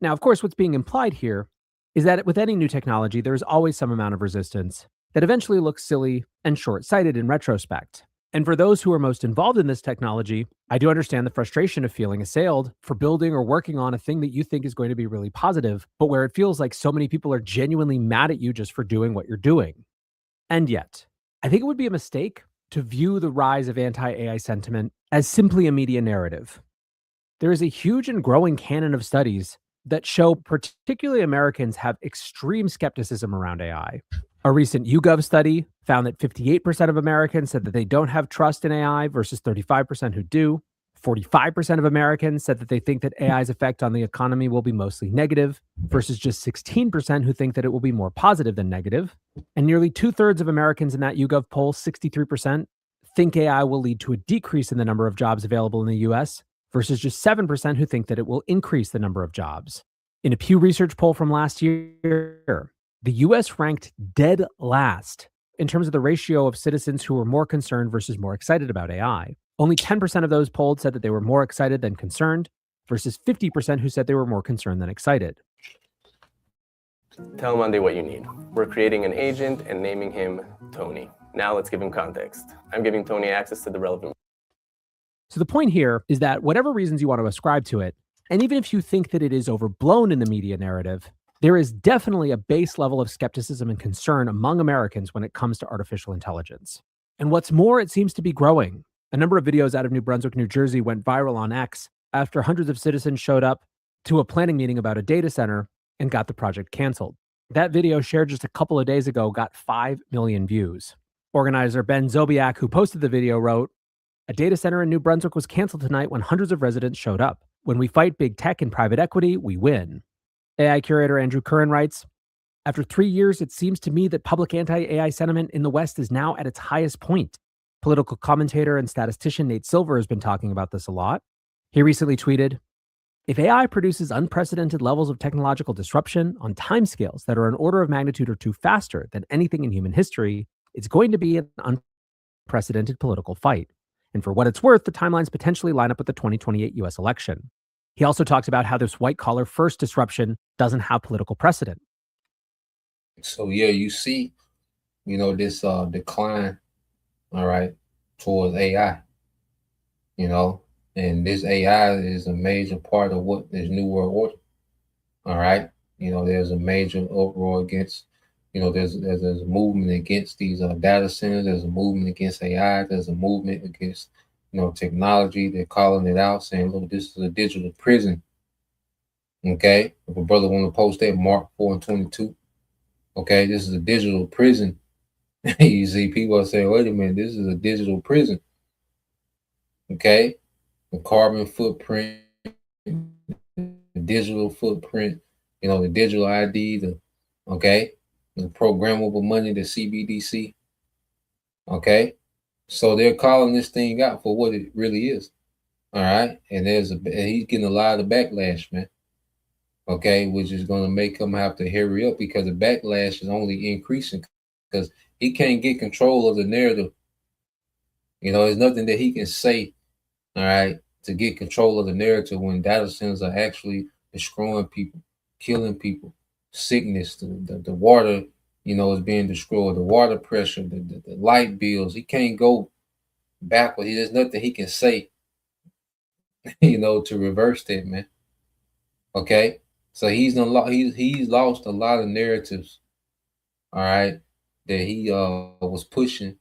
Now, of course, what's being implied here is that with any new technology, there is always some amount of resistance that eventually looks silly and short-sighted in retrospect. And for those who are most involved in this technology, I do understand the frustration of feeling assailed for building or working on a thing that you think is going to be really positive, but where it feels like so many people are genuinely mad at you just for doing what you're doing. And yet, I think it would be a mistake to view the rise of anti-AI sentiment as simply a media narrative. There is a huge and growing canon of studies that show particularly Americans have extreme skepticism around AI. A recent YouGov study found that 58% of Americans said that they don't have trust in AI versus 35% who do. 45% of Americans said that they think that AI's effect on the economy will be mostly negative versus just 16% who think that it will be more positive than negative. And nearly 2/3 of Americans in that YouGov poll, 63%, think AI will lead to a decrease in the number of jobs available in the US versus just 7% who think that it will increase the number of jobs. In a Pew Research poll from last year, the US ranked dead last in terms of the ratio of citizens who were more concerned versus more excited about AI. Only 10% of those polled said that they were more excited than concerned versus 50% who said they were more concerned than excited. Tell Monday what you need. We're creating an agent and naming him Tony. Now let's give him context. I'm giving Tony access to the relevant. So the point here is that whatever reasons you want to ascribe to it, and even if you think that it is overblown in the media narrative, there is definitely a base level of skepticism and concern among Americans when it comes to artificial intelligence. And what's more, it seems to be growing. A number of videos out of New Brunswick, New Jersey went viral on X after hundreds of citizens showed up to a planning meeting about a data center and got the project canceled. That video, shared just a couple of days ago, got 5 million views. Organizer Ben Zobiak, who posted the video, wrote, "A data center in New Brunswick was canceled tonight when hundreds of residents showed up. When we fight big tech and private equity, we win." AI curator Andrew Curran writes, "After 3 years, it seems to me that public anti-AI sentiment in the West is now at its highest point." Political commentator and statistician Nate Silver has been talking about this a lot. He recently tweeted, "If AI produces unprecedented levels of technological disruption on timescales that are an order of magnitude or two faster than anything in human history, it's going to be an unprecedented political fight. And for what it's worth, the timelines potentially line up with the 2028 US election." He also talks about how this white-collar first disruption doesn't have political precedent. So yeah, you see, this decline, all right, towards AI, and this AI is a major part of what this New World Order, all right. There's a major uproar against, there's a movement against these data centers. There's a movement against AI. There's a movement against, technology. They're calling it out, saying, look, this is a digital prison. Okay. If a brother want to post that, Mark 4:22. Okay. This is a digital prison. You see people are saying, wait a minute, this is a digital prison. Okay. The carbon footprint, the digital footprint, the digital ID, the programmable money, the CBDC. Okay. So they're calling this thing out for what it really is. All right. And he's getting a lot of backlash, man. Okay. Which is going to make him have to hurry up, because the backlash is only increasing because he can't get control of the narrative. There's nothing that he can say, all right, to get control of the narrative when data centers are actually destroying people, killing people, sickness, the water, is being destroyed, the water pressure, the light bills. He can't go backward. There's nothing he can say, to reverse that, man. Okay. So he's lost a lot of narratives, all right, that he was pushing,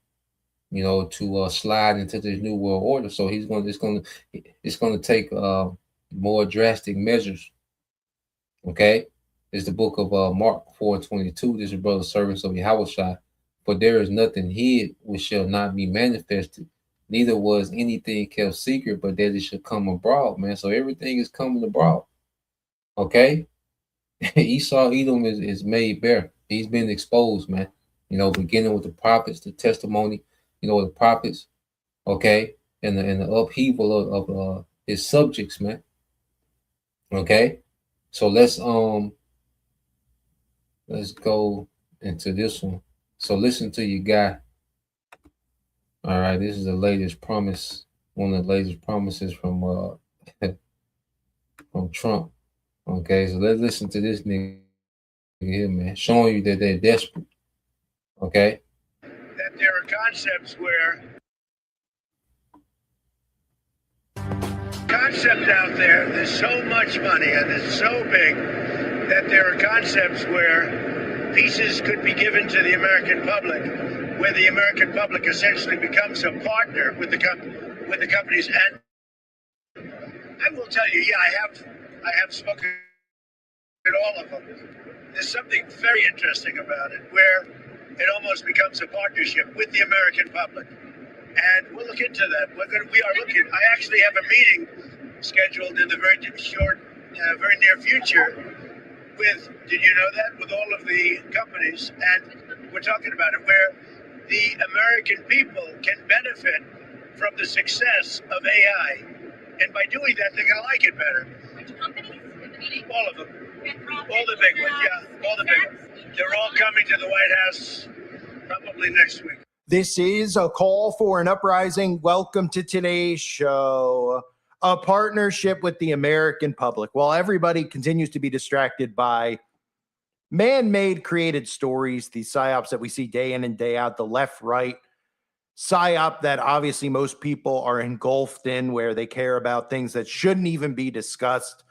to slide into this New World Order. So it's going to take more drastic measures. Okay. It's the book of Mark 4:22. This is brother servants of Yahushua. For there is nothing hid which shall not be manifested, neither was anything kept secret, but that it should come abroad, man. So everything is coming abroad. Okay. Esau, Edom is made bare. He's been exposed, man. Beginning with the prophets, the testimony, the prophets, okay, and the upheaval of his subjects, man. Okay. So let's go into this one. So listen to your guy. All right, this is the latest promise, one of the latest promises from from Trump. Okay, so let's listen to this nigga here, man, showing you that they're desperate. Okay. That there are concepts where out there's so much money and it's so big that there are concepts where pieces could be given to the American public, where the American public essentially becomes a partner with the companies. And I will tell you, I have spoken at all of them. There's something very interesting about it, where it almost becomes a partnership with the American public. And we'll look into that. We are looking. I actually have a meeting scheduled in the very near future with, did you know that, with all of the companies, and we're talking about it, where the American people can benefit from the success of AI. And by doing that, they're going to like it better. Which companies? All of them. All the big ones, yeah. All the big ones. They're all coming to the White House probably next week. This is a call for an uprising. Welcome to today's show. A partnership with the American public. While everybody continues to be distracted by man-made created stories, these psyops that we see day in and day out, the left-right psyop that obviously most people are engulfed in, where they care about things that shouldn't even be discussed,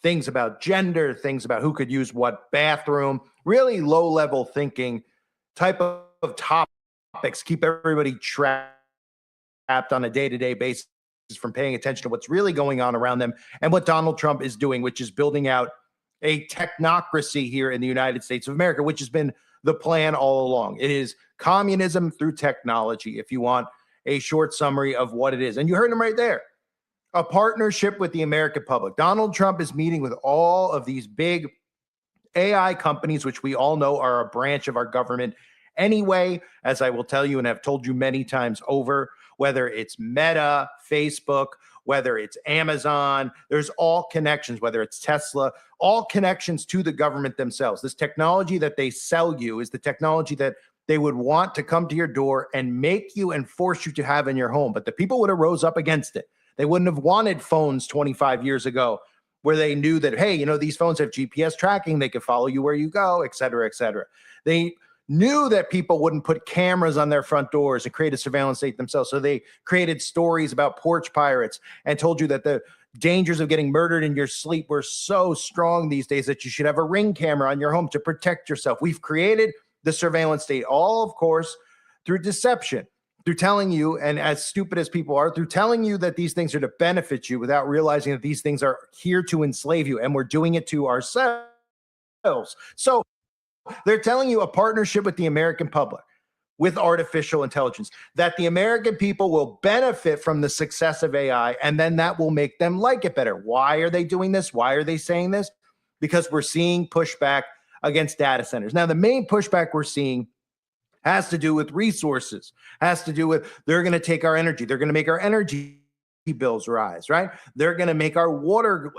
things about gender, things about who could use what bathroom, really low-level thinking type of topics keep everybody trapped on a day-to-day basis from paying attention to what's really going on around them and what Donald Trump is doing, which is building out a technocracy here in the United States of America, which has been the plan all along. It is communism through technology, if you want a short summary of what it is. And you heard him right there. A partnership with the American public. Donald Trump is meeting with all of these big AI companies, which we all know are a branch of our government anyway, as I will tell you and have told you many times over, whether it's Meta, Facebook, whether it's Amazon, there's all connections, whether it's Tesla, all connections to the government themselves. This technology that they sell you is the technology that they would want to come to your door and make you and force you to have in your home. But the people would have rose up against it. They wouldn't have wanted phones 25 years ago where they knew that, hey, you know, these phones have GPS tracking, they could follow you where you go, et cetera, et cetera. They knew that people wouldn't put cameras on their front doors and create a surveillance state themselves. So they created stories about porch pirates and told you that the dangers of getting murdered in your sleep were so strong these days that you should have a Ring camera on your home to protect yourself. We've created the surveillance state, all, of course, through deception, through telling you, and as stupid as people are, through telling you that these things are to benefit you without realizing that these things are here to enslave you, and we're doing it to ourselves. So they're telling you a partnership with the American public, with artificial intelligence, that the American people will benefit from the success of AI, and then that will make them like it better. Why are they doing this? Why are they saying this? Because we're seeing pushback against data centers. Now, the main pushback we're seeing has to do with resources, has to do with they're going to take our energy. They're going to make our energy bills rise, right? They're going to make our water,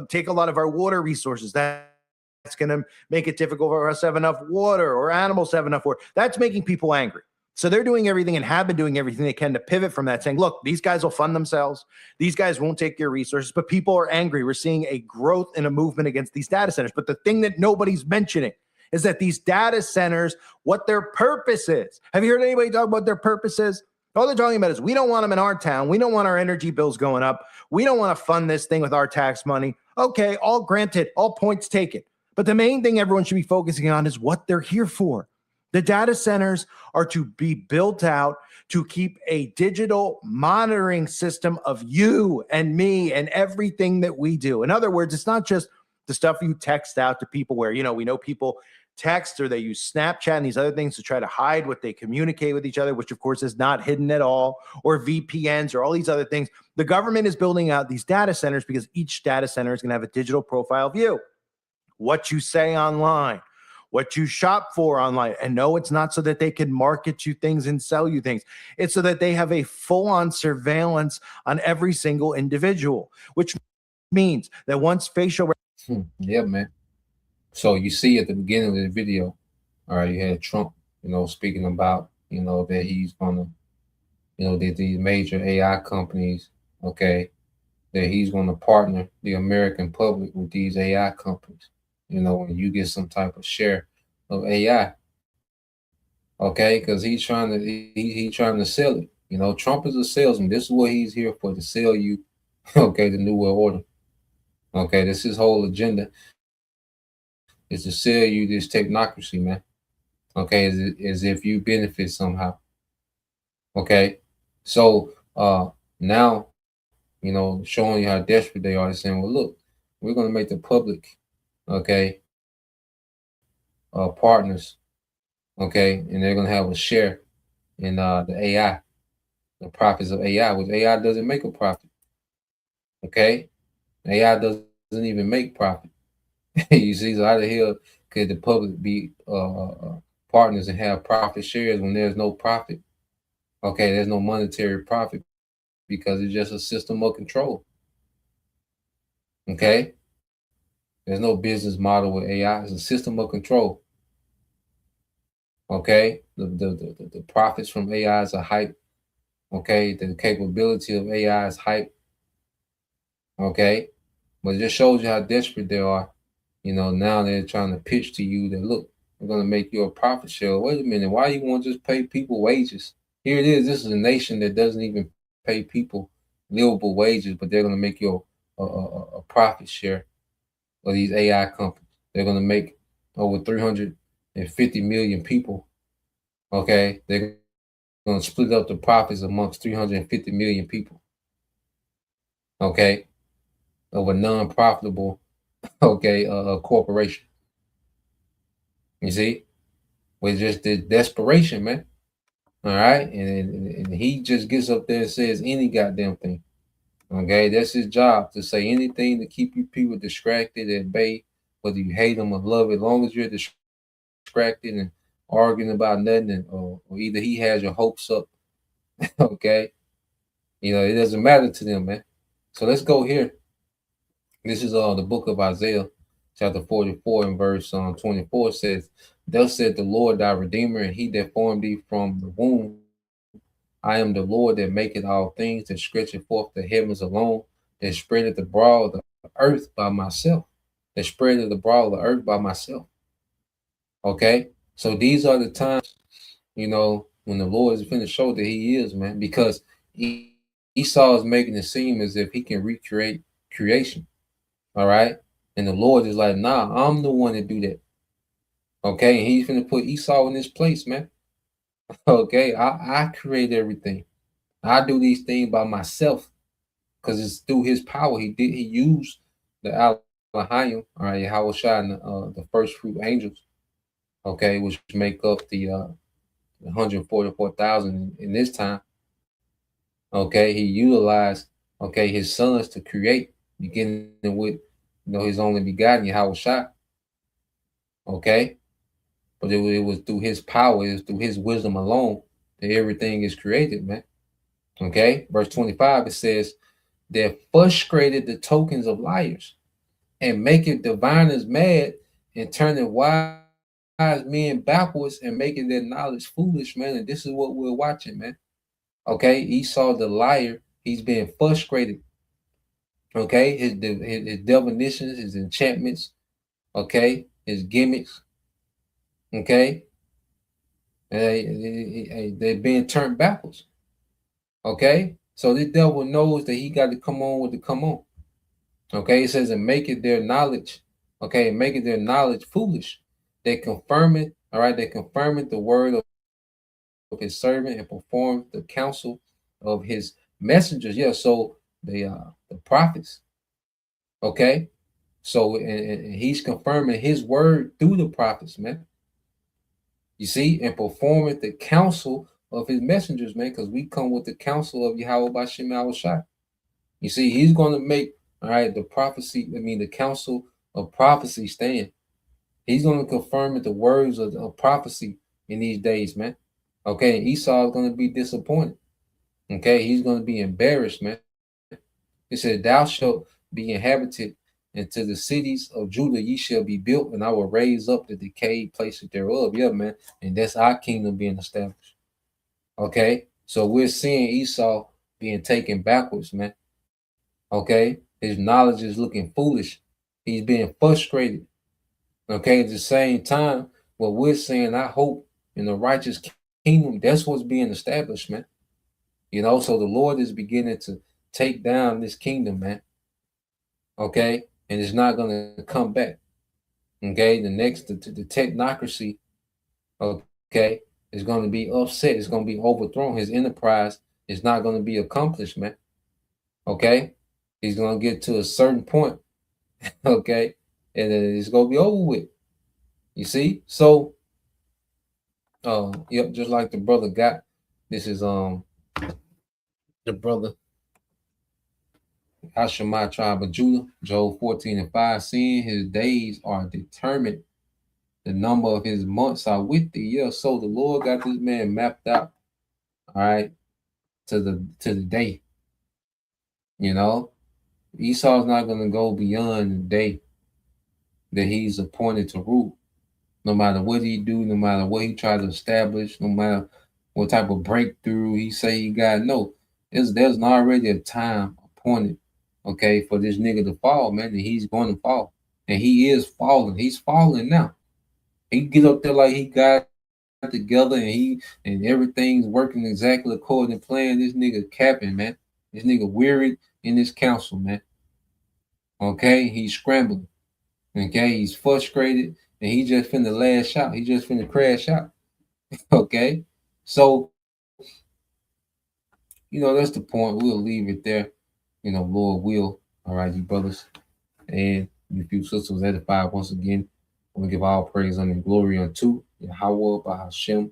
take a lot of our water resources. That's going to make it difficult for us to have enough water or animals to have enough water. That's making people angry. So they're doing everything and have been doing everything they can to pivot from that, saying, look, these guys will fund themselves. These guys won't take your resources, but people are angry. We're seeing a growth and a movement against these data centers. But the thing that nobody's mentioning is that these data centers, what their purpose is. Have you heard anybody talk about their purpose is? All they're talking about is we don't want them in our town. We don't want our energy bills going up. We don't want to fund this thing with our tax money. Okay, all granted, all points taken. But the main thing everyone should be focusing on is what they're here for. The data centers are to be built out to keep a digital monitoring system of you and me and everything that we do. In other words, it's not just the stuff you text out to people where, we know people text or they use Snapchat and these other things to try to hide what they communicate with each other, which of course is not hidden at all, or VPNs or all these other things. The government is building out these data centers because each data center is going to have a digital profile of you. What you say online, what you shop for online. And no, it's not so that they can market you things and sell you things. It's so that they have a full-on surveillance on every single individual, which means that once facial... Yeah, man. So you see at the beginning of the video, all right, you had Trump, speaking about, that he's going to, that these major AI companies, okay, that he's going to partner the American public with these AI companies. When you get some type of share of AI, okay, because he's trying to sell it. Trump is a salesman. This is what he's here for, to sell you, okay, the New World Order. Okay, this is his whole agenda, is to sell you this technocracy, man. Okay, as if you benefit somehow. Okay, so now, showing you how desperate they are, they're saying, well, look, we're going to make the public, okay, partners, okay, and they're going to have a share in the AI, the profits of AI, which AI doesn't make a profit. Okay, AI doesn't even make profit. You see, so how the hell could the public be partners and have profit shares when there's no profit. Okay, there's no monetary profit because it's just a system of control. Okay, there's no business model with AI. It's a system of control. Okay, the profits from AI is a hype. Okay, the capability of AI is hype. Okay, but it just shows you how desperate they are. Now they're trying to pitch to you that, look, we're going to make you a profit share. Wait a minute, why you want to just pay people wages? Here it is. This is a nation that doesn't even pay people livable wages, but they're going to make you a profit share of these AI companies. They're going to make over 350 million people. Okay, they're going to split up the profits amongst 350 million people. Okay, of a non-profitable corporation. You see, with just the desperation, man. All right, and he just gets up there and says any goddamn thing. Okay, that's his job, to say anything to keep you people distracted at bay, whether you hate them or love it. As long as you're distracted and arguing about nothing, or either he has your hopes up. Okay, it doesn't matter to them, man. So let's go here. This is the book of Isaiah, chapter 44 and verse 24 says, "Thus said the Lord thy Redeemer, and he that formed thee from the womb. I am the Lord that maketh all things, that stretcheth forth the heavens alone, that spreadeth abroad the earth by myself, that spreadeth abroad the earth by myself." Okay, so these are the times, when the Lord is finna show that he is, man, because Esau is making it seem as if he can recreate creation. All right. And the Lord is like, nah, I'm the one that do that. Okay. And he's going to put Esau in this place, man. Okay. I create everything. I do these things by myself because it's through his power. He used the Elohim, all right, Yahweh Shai, and the first fruit angels, okay, which make up the 144,000 in this time. Okay. He utilized, his sons to create, beginning with, his only begotten, Yahweh Shai. Okay. But it was through his power, it was through his wisdom alone that everything is created, man. Okay. Verse 25, it says, "They frustrated the tokens of liars and making diviners mad and turning wise men backwards and making their knowledge foolish," man. And this is what we're watching, man. Okay. Esau, the liar, he's being frustrated. Okay. His divinations, his enchantments, okay, his gimmicks, okay, they're being turned backwards. Okay, so the devil knows that he got to come on with the come on. Okay, it says, "And make it their knowledge." Okay, and make it their knowledge foolish. They confirm it. All right, they confirm it the word of his servant and perform the counsel of his messengers. Yeah, so the prophets. Okay, so and he's confirming his word through the prophets, man. You see, and performing the counsel of his messengers, man, because we come with the counsel of Yahweh Bashem Yahushai. You see, he's going to make, all right, the counsel of prophecy stand. He's going to confirm the words of prophecy in these days, man. Okay, and Esau is going to be disappointed. Okay, he's going to be embarrassed, man. It said, "Thou shalt be inhabited, and to the cities of Judah ye shall be built, and I will raise up the decayed places thereof." Yeah, man. And that's our kingdom being established. Okay, so we're seeing Esau being taken backwards, man. Okay, his knowledge is looking foolish. He's being frustrated. Okay, at the same time, what we're saying, I hope in the righteous kingdom, that's what's being established, man. So the Lord is beginning to take down this kingdom, man. Okay, and it's not going to come back. Okay, the technocracy, okay, is going to be upset. It's going to be overthrown. His enterprise is not going to be accomplished, man. Okay, he's going to get to a certain point, okay, and then it's going to be over with. You see? So, yep, just like the brother got. This is the brother Ashemai tribe of Judah, Job 14 and 5, seeing his days are determined. The number of his months are with thee. Yeah, so the Lord got this man mapped out, all right, to the day. You know, Esau's not gonna go beyond the day that he's appointed to rule. No matter what he do, no matter what he try to establish, no matter what type of breakthrough he say he got, no, there's already a time appointed, okay, for this nigga to fall, man, and he's going to fall, and he is falling. He's falling now. He get up there like he got together and everything's working exactly according to plan. This nigga capping, man. This nigga wearied in this council, man. Okay, he's scrambling. Okay, he's frustrated and he just finna lash out. He just finna crash out. Okay, so that's the point. We'll leave it there. Lord will. All right, you brothers and you few sisters edified once again. We give all praise and glory unto Yahweh Bahashem,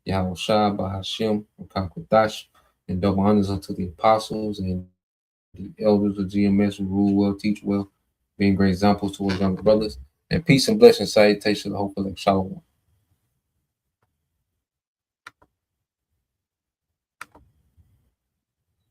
Yahweh Shah Bahashem, and Kakwadash, and double honors unto the apostles and the elders of GMS who rule well, teach well, being great examples to our younger brothers. And peace and blessing, salutation, hopefully, shalom.